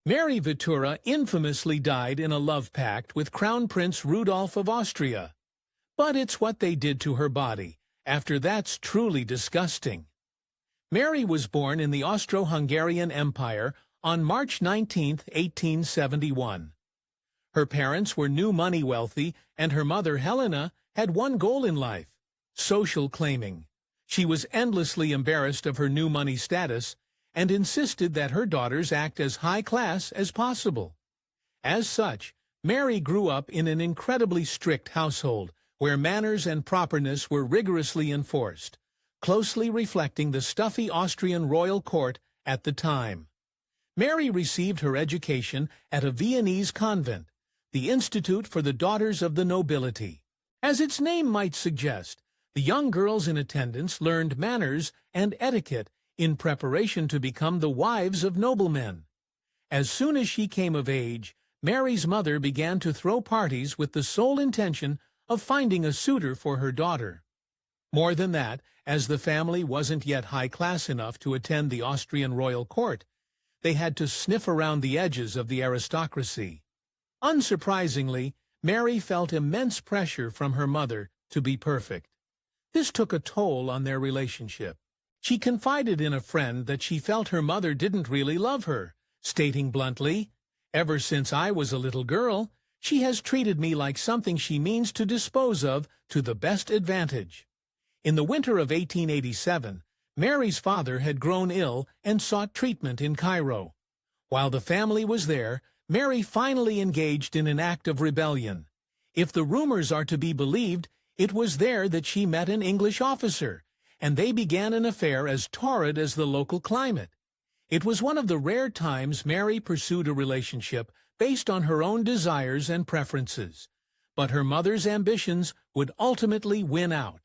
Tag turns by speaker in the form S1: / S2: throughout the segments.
S1: Mary Vetsera infamously died in a love pact with Crown Prince Rudolf of Austria. But it's what they did to her body after that's truly disgusting. Mary was born in the Austro-Hungarian Empire on March 19, 1871. Her parents were new money wealthy, and her mother, Helena, had one goal in life: social claiming. She was endlessly embarrassed of her new money status and insisted that her daughters act as high class as possible. As such, Mary grew up in an incredibly strict household where manners and properness were rigorously enforced, closely reflecting the stuffy Austrian royal court at the time. Mary received her education at a Viennese convent, the Institute for the Daughters of the Nobility. As its name might suggest, the young girls in attendance learned manners and etiquette in preparation to become the wives of noblemen. As soon as she came of age, Mary's mother began to throw parties with the sole intention of finding a suitor for her daughter. More than that, as the family wasn't yet high class enough to attend the Austrian royal court, they had to sniff around the edges of the aristocracy. Unsurprisingly, Mary felt immense pressure from her mother to be perfect. This took a toll on their relationship. She confided in a friend that she felt her mother didn't really love her, stating bluntly, "Ever since I was a little girl, she has treated me like something she means to dispose of to the best advantage." In the winter of 1887, Mary's father had grown ill and sought treatment in Cairo. While the family was there, Mary finally engaged in an act of rebellion. If the rumors are to be believed, it was there that she met an English officer, and they began an affair as torrid as the local climate. It was one of the rare times Mary pursued a relationship based on her own desires and preferences, but her mother's ambitions would ultimately win out.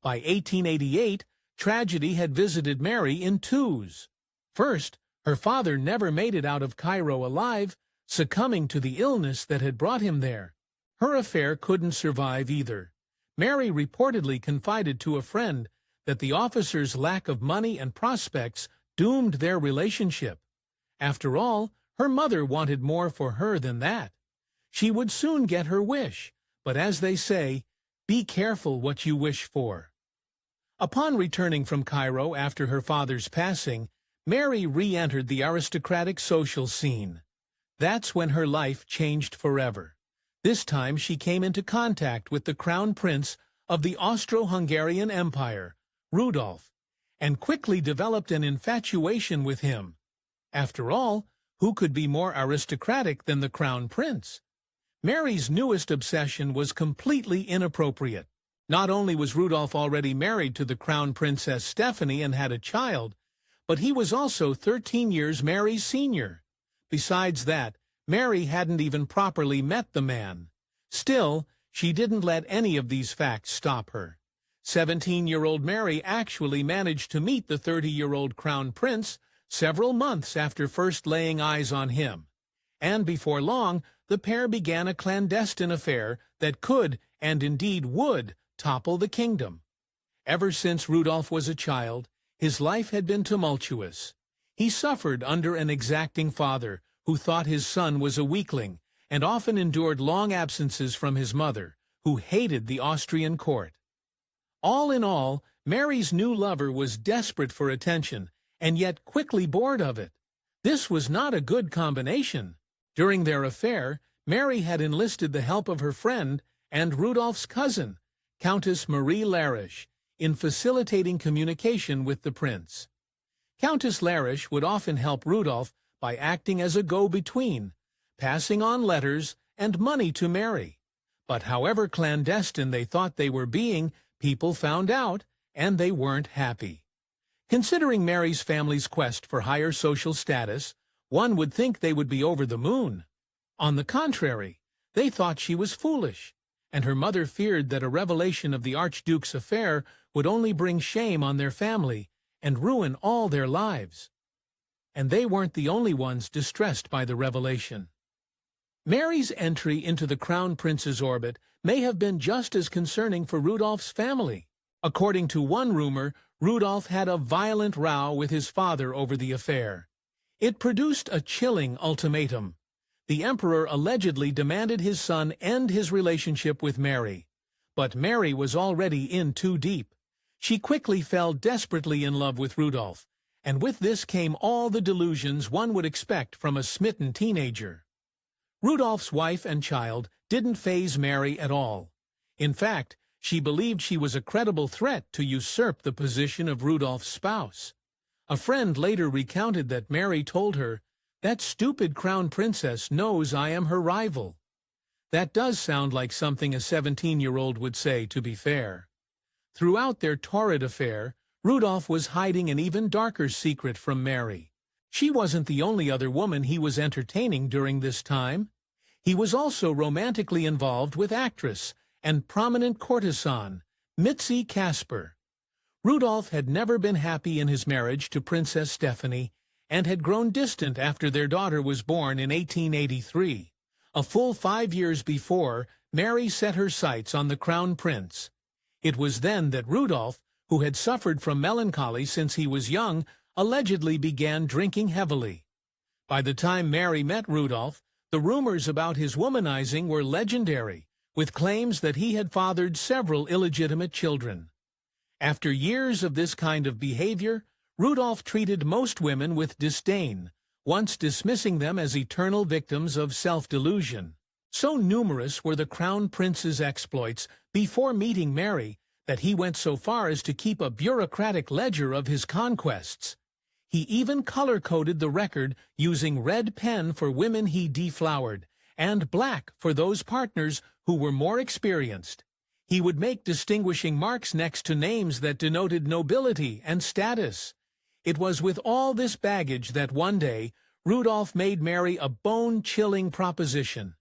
S1: By 1888, tragedy had visited Mary in twos. First, her father never made it out of Cairo alive, succumbing to the illness that had brought him there. Her affair couldn't survive either. Mary reportedly confided to a friend that the officer's lack of money and prospects doomed their relationship. After all, her mother wanted more for her than that. She would soon get her wish, but as they say, be careful what you wish for. Upon returning from Cairo after her father's passing, Mary re-entered the aristocratic social scene. That's when her life changed forever. This time she came into contact with the Crown Prince of the Austro-Hungarian Empire, Rudolf, and quickly developed an infatuation with him. After all, who could be more aristocratic than the Crown Prince? Mary's newest obsession was completely inappropriate. Not only was Rudolf already married to the Crown Princess Stephanie and had a child, but he was also 13 years Mary's senior. Besides that, Mary hadn't even properly met the man. Still, she didn't let any of these facts stop her. 17-year-old Mary actually managed to meet the 30-year-old Crown Prince several months after first laying eyes on him. And before long, the pair began a clandestine affair that could, and indeed would, topple the kingdom. Ever since Rudolf was a child, his life had been tumultuous. He suffered under an exacting father who thought his son was a weakling and often endured long absences from his mother, who hated the Austrian court. All in all, Mary's new lover was desperate for attention and yet quickly bored of it. This was not a good combination. During their affair, Mary had enlisted the help of her friend and Rudolf's cousin, Countess Marie Larisch, in facilitating communication with the prince. Countess Larisch would often help Rudolf by acting as a go-between, passing on letters and money to Mary. But however clandestine they thought they were being, people found out, and they weren't happy. Considering Mary's family's quest for higher social status, one would think they would be over the moon. On the contrary, they thought she was foolish, and her mother feared that a revelation of the Archduke's affair would only bring shame on their family and ruin all their lives. And they weren't the only ones distressed by the revelation. Mary's entry into the Crown Prince's orbit may have been just as concerning for Rudolf's family. According to one rumor, Rudolf had a violent row with his father over the affair. It produced a chilling ultimatum. The emperor allegedly demanded his son end his relationship with Mary. But Mary was already in too deep. She quickly fell desperately in love with Rudolf, and with this came all the delusions one would expect from a smitten teenager. Rudolf's wife and child didn't faze Mary at all. In fact, she believed she was a credible threat to usurp the position of Rudolf's spouse. A friend later recounted that Mary told her, "That stupid crown princess knows I am her rival." That does sound like something a 17-year-old would say, to be fair. Throughout their torrid affair, Rudolf was hiding an even darker secret from Mary. She wasn't the only other woman he was entertaining during this time. He was also romantically involved with actress and prominent courtesan, Mitzi Casper. Rudolf had never been happy in his marriage to Princess Stephanie and had grown distant after their daughter was born in 1883. A full 5 years before, Mary set her sights on the crown prince. It was then that Rudolf, who had suffered from melancholy since he was young, allegedly began drinking heavily. By the time Mary met Rudolf, the rumors about his womanizing were legendary, with claims that he had fathered several illegitimate children. After years of this kind of behavior, Rudolf treated most women with disdain, once dismissing them as eternal victims of self-delusion. So numerous were the crown prince's exploits before meeting Mary that he went so far as to keep a bureaucratic ledger of his conquests. He even color-coded the record using red pen for women he deflowered, and black for those partners who were more experienced. He would make distinguishing marks next to names that denoted nobility and status. It was with all this baggage that one day, Rudolf made Mary a bone-chilling proposition.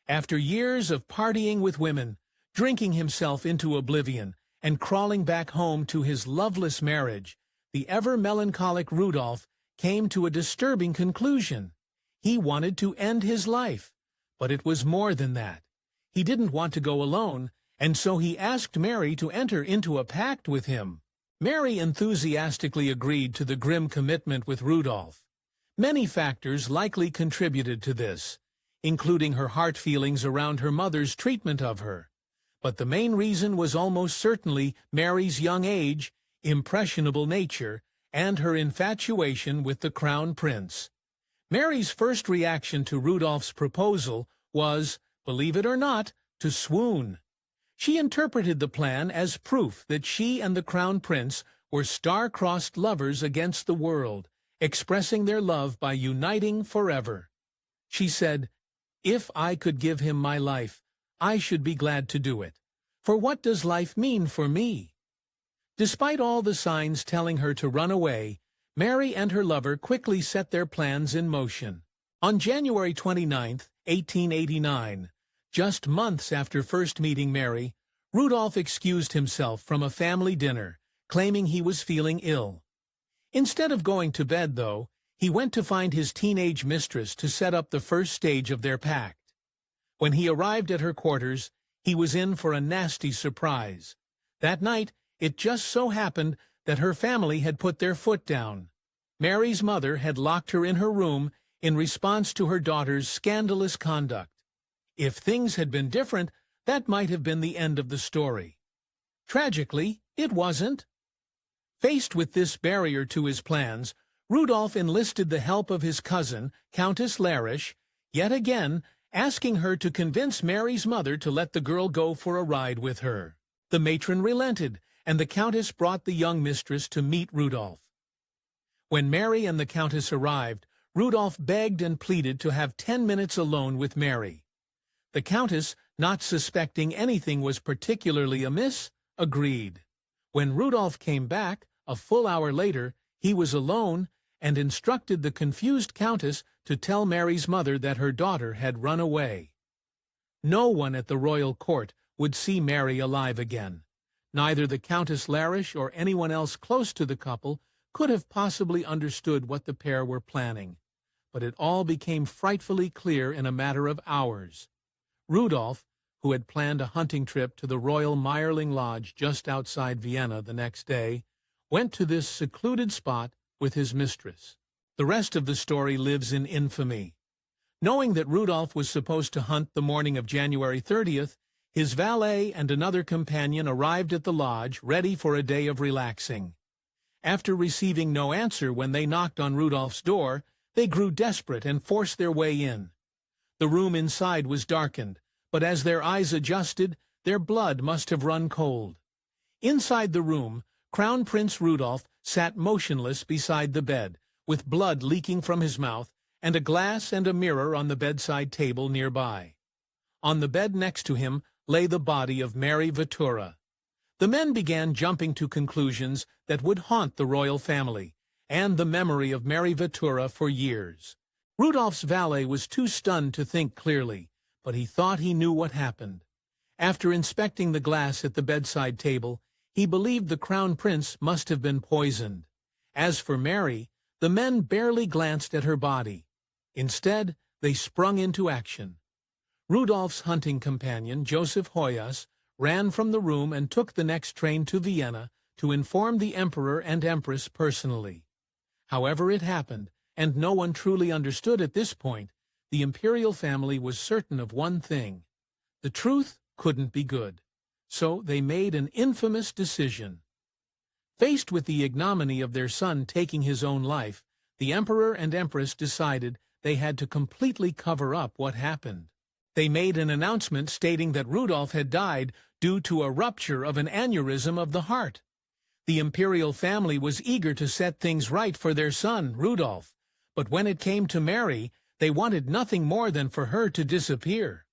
S1: After years of partying with women, drinking himself into oblivion, and crawling back home to his loveless marriage, the ever-melancholic Rudolf came to a disturbing conclusion. He wanted to end his life, but it was more than that. He didn't want to go alone, and so he asked Mary to enter into a pact with him. Mary enthusiastically agreed to the grim commitment with Rudolf. Many factors likely contributed to this, including her heart feelings around her mother's treatment of her. But the main reason was almost certainly Mary's young age, impressionable nature, and her infatuation with the crown prince. Mary's first reaction to Rudolf's proposal was, believe it or not, to swoon. She interpreted the plan as proof that she and the crown prince were star-crossed lovers against the world, expressing their love by uniting forever. She said, "If I could give him my life, I should be glad to do it. For what does life mean for me?" Despite all the signs telling her to run away, Mary and her lover quickly set their plans in motion. On January 29, 1889, just months after first meeting Mary, Rudolf excused himself from a family dinner, claiming he was feeling ill. Instead of going to bed, though, he went to find his teenage mistress to set up the first stage of their pact. When he arrived at her quarters, he was in for a nasty surprise. That night, it just so happened that her family had put their foot down. Mary's mother had locked her in her room in response to her daughter's scandalous conduct. If things had been different, that might have been the end of the story. Tragically, it wasn't. Faced with this barrier to his plans, Rudolf enlisted the help of his cousin, Countess Larisch, yet again asking her to convince Mary's mother to let the girl go for a ride with her. The matron relented, and the Countess brought the young mistress to meet Rudolf. When Mary and the Countess arrived, Rudolf begged and pleaded to have 10 minutes alone with Mary. The Countess, not suspecting anything was particularly amiss, agreed. When Rudolf came back, a full hour later, he was alone and instructed the confused Countess to tell Mary's mother that her daughter had run away. No one at the royal court would see Mary alive again. Neither the Countess Larisch or anyone else close to the couple could have possibly understood what the pair were planning. But it all became frightfully clear in a matter of hours. Rudolf, who had planned a hunting trip to the royal Meyerling Lodge just outside Vienna the next day, went to this secluded spot with his mistress. The rest of the story lives in infamy. Knowing that Rudolf was supposed to hunt the morning of January 30th, his valet and another companion arrived at the lodge, ready for a day of relaxing. After receiving no answer when they knocked on Rudolf's door, they grew desperate and forced their way in. The room inside was darkened, but as their eyes adjusted, their blood must have run cold. Inside the room, Crown Prince Rudolf sat motionless beside the bed, with blood leaking from his mouth, and a glass and a mirror on the bedside table nearby. On the bed next to him lay the body of Mary Vetsera. The men began jumping to conclusions that would haunt the royal family, and the memory of Mary Vetsera for years. Rudolf's valet was too stunned to think clearly, but he thought he knew what happened. After inspecting the glass at the bedside table, he believed the crown prince must have been poisoned. As for Mary, the men barely glanced at her body. Instead, they sprung into action. Rudolf's hunting companion, Joseph Hoyas, ran from the room and took the next train to Vienna to inform the emperor and empress personally. However it happened, and no one truly understood at this point, the imperial family was certain of one thing: the truth couldn't be good. So they made an infamous decision. Faced with the ignominy of their son taking his own life, the emperor and empress decided they had to completely cover up what happened. They made an announcement stating that Rudolf had died due to a rupture of an aneurysm of the heart. The imperial family was eager to set things right for their son, Rudolf, but when it came to Mary, they wanted nothing more than for her to disappear.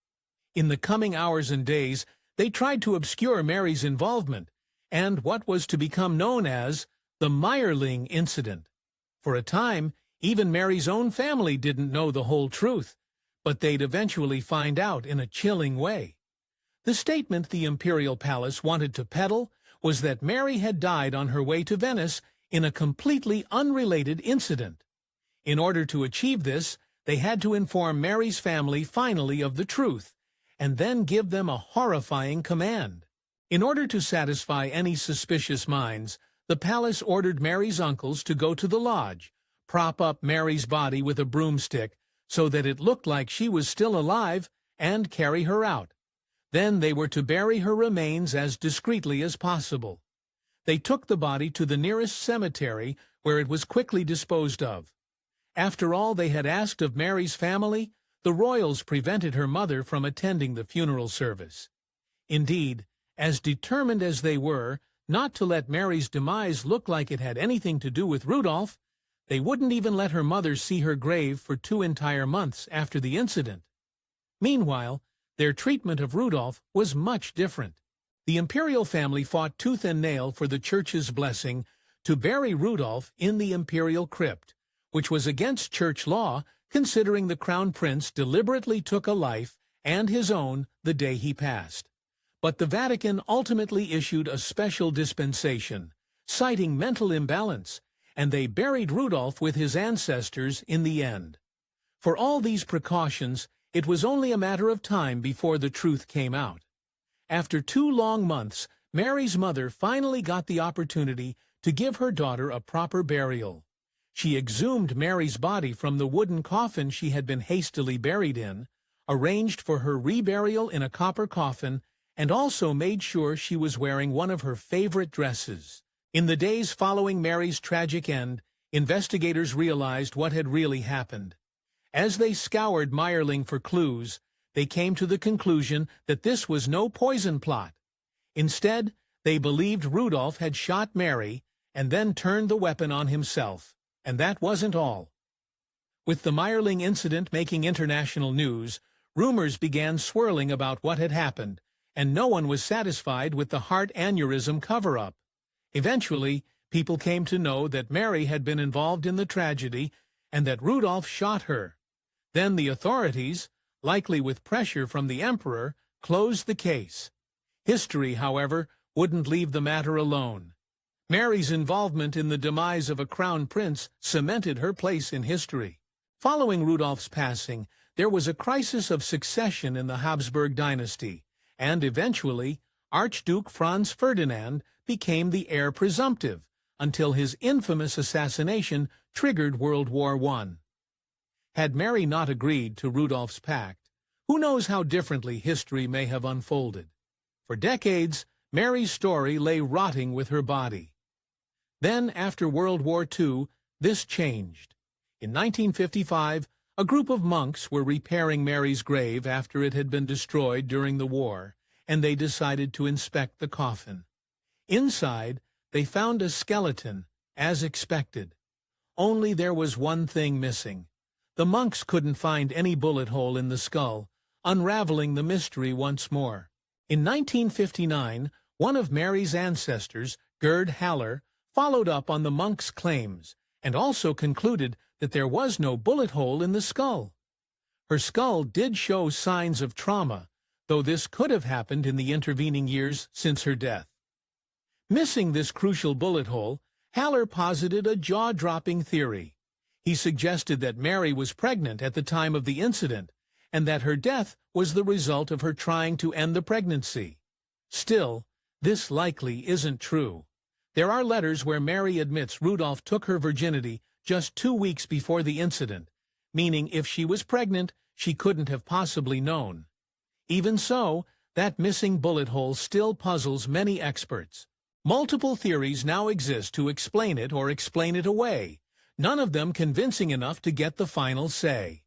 S1: In the coming hours and days, they tried to obscure Mary's involvement, and what was to become known as the Meyerling incident. For a time, even Mary's own family didn't know the whole truth, but they'd eventually find out in a chilling way. The statement the imperial palace wanted to peddle was that Mary had died on her way to Venice in a completely unrelated incident. In order to achieve this, they had to inform Mary's family finally of the truth, and then give them a horrifying command. In order to satisfy any suspicious minds, the palace ordered Mary's uncles to go to the lodge, prop up Mary's body with a broomstick so that it looked like she was still alive, and carry her out. Then they were to bury her remains as discreetly as possible. They took the body to the nearest cemetery, where it was quickly disposed of. After all they had asked of Mary's family, the royals prevented her mother from attending the funeral service. Indeed, as determined as they were not to let Mary's demise look like it had anything to do with Rudolf, they wouldn't even let her mother see her grave for 2 entire months after the incident. Meanwhile, their treatment of Rudolf was much different. The imperial family fought tooth and nail for the church's blessing to bury Rudolf in the imperial crypt, which was against church law, considering the crown prince deliberately took a life, and his own, the day he passed. But the Vatican ultimately issued a special dispensation, citing mental imbalance, and they buried Rudolf with his ancestors in the end. For all these precautions, it was only a matter of time before the truth came out. After 2 long months, Mary's mother finally got the opportunity to give her daughter a proper burial. She exhumed Mary's body from the wooden coffin she had been hastily buried in, arranged for her reburial in a copper coffin, and also made sure she was wearing one of her favorite dresses. In the days following Mary's tragic end, investigators realized what had really happened. As they scoured Mayerling for clues, they came to the conclusion that this was no poison plot. Instead, they believed Rudolf had shot Mary and then turned the weapon on himself. And that wasn't all. With the Meyerling incident making international news, rumors began swirling about what had happened, and no one was satisfied with the heart aneurysm cover-up. Eventually, people came to know that Mary had been involved in the tragedy and that Rudolf shot her. Then the authorities, likely with pressure from the emperor, closed the case. History, however, wouldn't leave the matter alone. Mary's involvement in the demise of a crown prince cemented her place in history. Following Rudolf's passing, there was a crisis of succession in the Habsburg dynasty, and eventually, Archduke Franz Ferdinand became the heir presumptive, until his infamous assassination triggered World War I. Had Mary not agreed to Rudolf's pact, who knows how differently history may have unfolded. For decades, Mary's story lay rotting with her body. Then, after World War II, this changed. In 1955, a group of monks were repairing Mary's grave after it had been destroyed during the war, and they decided to inspect the coffin. Inside, they found a skeleton, as expected. Only there was one thing missing. The monks couldn't find any bullet hole in the skull, unraveling the mystery once more. In 1959, one of Mary's ancestors, Gerd Haller, followed up on the monks' claims and also concluded that there was no bullet hole in the skull. Her skull did show signs of trauma, though this could have happened in the intervening years since her death. Missing this crucial bullet hole, Haller posited a jaw-dropping theory. He suggested that Mary was pregnant at the time of the incident, and that her death was the result of her trying to end the pregnancy. Still, this likely isn't true. There are letters where Mary admits Rudolf took her virginity just 2 weeks before the incident, meaning if she was pregnant, she couldn't have possibly known. Even so, that missing bullet hole still puzzles many experts. Multiple theories now exist to explain it or explain it away, none of them convincing enough to get the final say.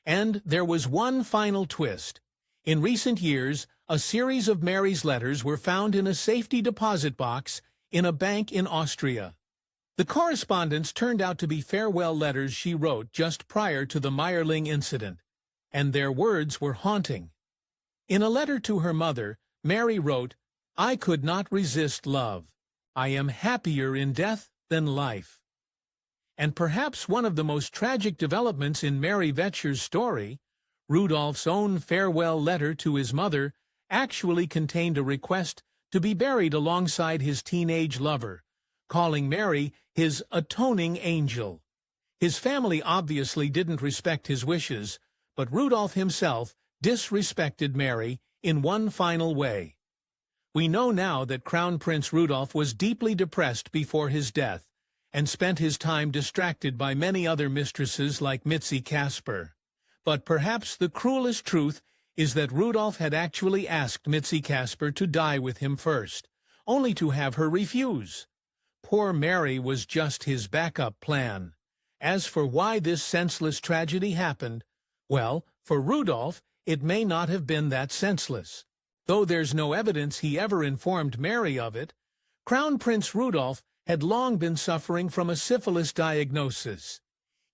S1: And there was one final twist. In recent years, a series of Mary's letters were found in a safety deposit box in a bank in Austria. The correspondence turned out to be farewell letters she wrote just prior to the Meyerling incident, and their words were haunting. In a letter to her mother, Mary wrote, "I could not resist love. I am happier in death than life." And perhaps one of the most tragic developments in Mary Vetsera's story, Rudolf's own farewell letter to his mother, actually contained a request to be buried alongside his teenage lover, calling Mary his atoning angel. His family obviously didn't respect his wishes, but Rudolf himself disrespected Mary in one final way. We know now that Crown Prince Rudolf was deeply depressed before his death, and spent his time distracted by many other mistresses like Mitzi Casper. But perhaps the cruelest truth is that Rudolf had actually asked Mitzi Casper to die with him first, only to have her refuse. Poor Mary was just his backup plan. As for why this senseless tragedy happened, well, for Rudolf, it may not have been that senseless. Though there's no evidence he ever informed Mary of it, Crown Prince Rudolf had long been suffering from a syphilis diagnosis.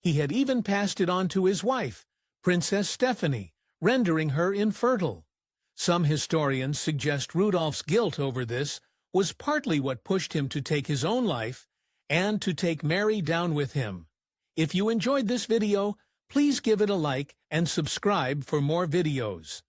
S1: He had even passed it on to his wife, Princess Stephanie, rendering her infertile. Some historians suggest Rudolf's guilt over this was partly what pushed him to take his own life and to take Mary down with him. If you enjoyed this video, please give it a like and subscribe for more videos.